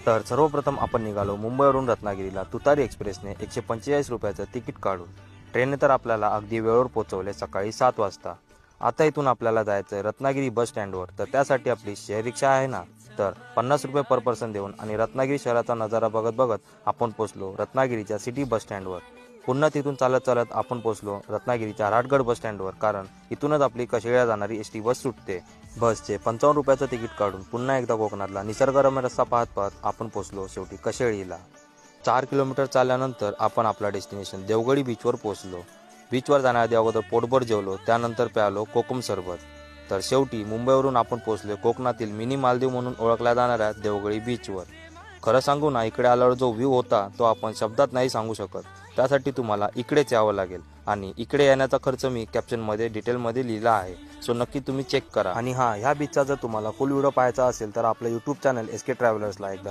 तर सर्वप्रथम आपण निघालो मुंबईवरून रत्नागिरीला तुतारी एक्सप्रेसने 145 रुपयाचं तिकीट काढून. ट्रेनने तर आपल्याला अगदी वेळेवर पोहोचवले सकाळी 7 वाजता. आता इथून आपल्याला जायचं आहे रत्नागिरी बस स्टँडवर. तर त्यासाठी आपली शेअर रिक्षा आहे ना, तर 50 रुपये पर पर्सन देऊन आणि रत्नागिरी शहराचा नजारा बघत बघत आपण पोचलो रत्नागिरीच्या सिटी बस स्टँडवर. पुन्हा तिथून चालत चालत आपण पोचलो रत्नागिरीच्या राटगड बस स्टँडवर, कारण इथूनच आपली कशिळ्या जाणारी एस टी बस सुटते. बसचे 55 रुपयाचं तिकीट काढून पुन्हा एकदा कोकणातला निसर्गरम्य रस्ता पाहत पाहत आपण पोचलो शेवटी कशेळीला. 4 किलोमीटर चालल्यानंतर आपण आपला डेस्टिनेशन देवगडी बीचवर पोहोचलो. बीचवर जाण्याआधी अगोदर पोटभर जेवलो, त्यानंतर प्यालो कोकम सरबत. तर शेवटी मुंबईवरून आपण पोहोचलो कोकणातील मिनी मालदीव म्हणून ओळखल्या जाणाऱ्या देवगडी बीचवर. खरं सांगू ना, इकडे आल्यावर जो व्ह्यू होता तो आपण शब्दात नाही सांगू शकत. त्यासाठी तुम्हाला इकडेच यावं लागेल आणि इकडे येण्याचा खर्च मी कॅप्शनमध्ये डिटेलमध्ये लिहिला आहे, सो नक्की तुम्ही चेक करा. आणि ह्या बीचचा जर तुम्हाला फुल व्हिडिओ पाहायचा असेल तर आपलं यूट्यूब चॅनल SK ट्रॅव्हलर्सला एकदा